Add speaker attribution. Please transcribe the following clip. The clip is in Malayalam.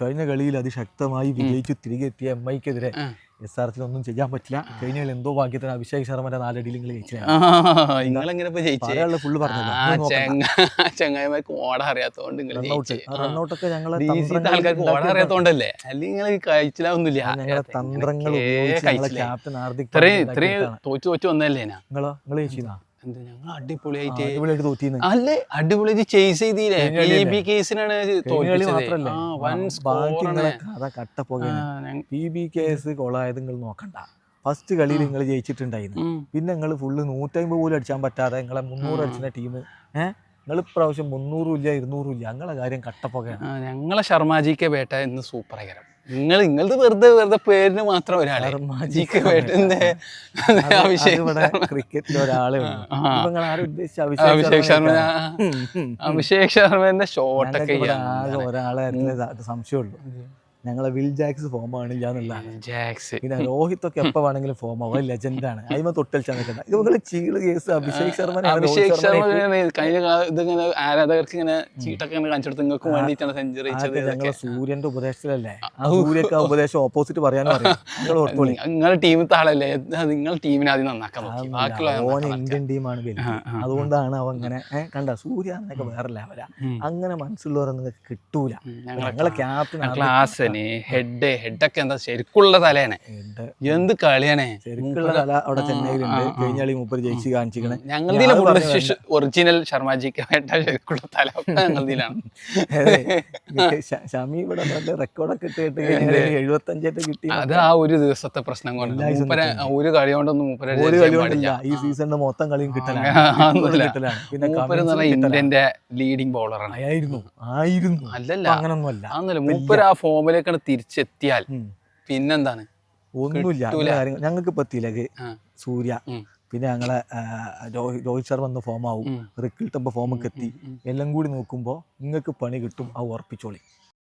Speaker 1: കഴിഞ്ഞ കളിയിൽ അതിശക്തമായി വിജയിച്ചു തിരികെ എത്തിയ എംഐക്കെതിരെ SRH ഒന്നും ചെയ്യാൻ പറ്റില്ല. കഴിഞ്ഞ കളി എന്തോ ഭാഗ്യത്തിന് അഭിഷേക് ശർമ്മന്റെ 4 അടിയിൽ നിങ്ങൾ ജയിച്ചു. ഫുള്ള് പറഞ്ഞു
Speaker 2: ചങ്ങായിമാർക്ക് ഓടാൻ അറിയാത്തോണ്ട്
Speaker 1: റണ്ണൗട്ടൊക്കെ ഞങ്ങളെ
Speaker 2: ആൾക്കാർക്ക് ഓടാൻ അറിയാത്തോണ്ടല്ലേ, അല്ലെങ്കിൽ നിങ്ങൾ കഴിച്ചില്ലാവുന്നില്ല.
Speaker 1: ഞങ്ങളെ തന്ത്രങ്ങൾ ഉപയോഗിച്ച് ക്യാപ്റ്റൻ ഹാർദിക്
Speaker 2: ഇത്രയും തോറ്റു വന്നല്ലേ
Speaker 1: നിങ്ങളോ നിങ്ങൾ ജയിച്ചാ
Speaker 2: ഞങ്ങൾ അടിപൊളിയായിട്ട്
Speaker 1: തോറ്റീന്ന്
Speaker 2: അല്ലേ, അടിപൊളിയായിട്ട് ചേസ് ചെയ്തില്ലേ. കേസിനാണ്
Speaker 1: കേസ് കൊളായത് നിങ്ങൾ നോക്കണ്ട. ഫസ്റ്റ് കളിയിൽ നിങ്ങൾ ജയിച്ചിട്ടുണ്ടായിരുന്നു, പിന്നെ നിങ്ങൾ ഫുള്ള് 150 പോലും അടിച്ചാൻ പറ്റാതെ നിങ്ങളെ 300 അടിച്ചിരുന്ന ടീം നിങ്ങൾ ഇപ്രാവശ്യം 300 ഇല്ല 200 ഇല്ല. ഞങ്ങളെ കാര്യം കട്ടപ്പൊക്കെയാണ്.
Speaker 2: ഞങ്ങളെ ശർമാജിക്ക് വേട്ട ഇന്ന് സൂപ്പറായി. നിങ്ങളത് വെറുതെ പേരിന് മാത്രം ഒരാളെ
Speaker 1: ക്രിക്കറ്റിൽ ഒരാളെ
Speaker 2: അഭിഷേക് ശർമ്മന്റെ ഷോട്ടൊക്കെ
Speaker 1: ഒരാളെ സംശയമുള്ളൂ. ഞങ്ങളെ വിൽ ജാക്സ് ഫോം ആണില്ല എന്നുള്ളതാണ്. പിന്നെ രോഹിത് ഒക്കെ എപ്പോ വേണമെങ്കിലും ഫോം ആവും, ലെജൻഡാണ്. അതിമ തൊട്ടലിച്ചാൽ നിൽക്കണ്ട. ഇത് ചീള് കേസ് അഭിഷേക് ശർമ്മ
Speaker 2: കഴിഞ്ഞ ഇതിങ്ങനെ ആരാധകർക്ക് ഇങ്ങനെ ചീട്ടൊക്കെ കാണിച്ചെടുത്ത് നിങ്ങൾക്ക് വേണ്ടിയിട്ടാണ് സെഞ്ചുറി.
Speaker 1: ഞങ്ങളെ സൂര്യന്റെ ഉപദേശത്തിലല്ലേ, ആ സൂര്യക്ക് ഉപദേശം ഓപ്പോസിറ്റ് പറയാനും അറിയാം.
Speaker 2: നിങ്ങളുടെ ടീമിലത്തെ ആളല്ലേ, നിങ്ങൾ ടീമിനെ ആദ്യം നന്നാക്കാൻ
Speaker 1: ഓൻ ഇന്ത്യൻ ടീമാണ് വലുത്. അതുകൊണ്ടാണ് അവൻ ഇങ്ങനെ കണ്ട സൂര്യ എന്നൊക്കെ വേറെ ലെവലാ. അങ്ങനെ മനസ്സുള്ളവരൊന്നും കിട്ടൂല. ഞങ്ങളെ ക്യാപ്റ്റൻ
Speaker 2: ഹെഡൊക്കെ എന്താ ശരിക്കുള്ള തലയാണ്. എന്ത് കളിയാണ്
Speaker 1: ശരിക്കുള്ള തല അവിടെ ചെന്നൈയിലുണ്ട്. കഴിഞ്ഞ കളി മൂപ്പര് ജയിച്ച് കാണിച്ചിരിക്കണേ.
Speaker 2: ഞങ്ങളുടെ ഒറിജിനൽ ശർമാജിക്ക് ശരിക്കുള്ള തല ഞങ്ങളതിലാണ്.
Speaker 1: ഷമി ഇവിടെ റെക്കോർഡൊക്കെ ഇട്ടിട്ട് 75 കിട്ടി.
Speaker 2: അത് ആ ഒരു ദിവസത്തെ പ്രശ്നം കൊണ്ട് ഒരു കളി കൊണ്ടൊന്നും
Speaker 1: ഈ സീസണിന്റെ മൊത്തം കളിയും കിട്ടലാണ്.
Speaker 2: പിന്നെ ഇന്ത്യന്റെ ലീഡിംഗ് ബോളറാണ്.
Speaker 1: ആയിരുന്നു
Speaker 2: അല്ലല്ല
Speaker 1: അങ്ങനൊന്നും അല്ല.
Speaker 2: മൂപ്പര് ആ ഫോമിലേക്കാണ് തിരിച്ചെത്തിയാൽ പിന്നെന്താണ്
Speaker 1: ഒന്നുമില്ല. ഞങ്ങൾക്ക് പറ്റിയില്ല സൂര്യ. പിന്നെ ഞങ്ങളെ രോഹിത് ശർമ്മ ഒന്ന് ഫോം ആവും, റിക്കിൾട്ടമ്പോ ഫോമൊക്കെ എത്തി. എല്ലാം കൂടി നോക്കുമ്പോ നിങ്ങൾക്ക് പണി കിട്ടും. അത് ഉറപ്പിച്ചോളി.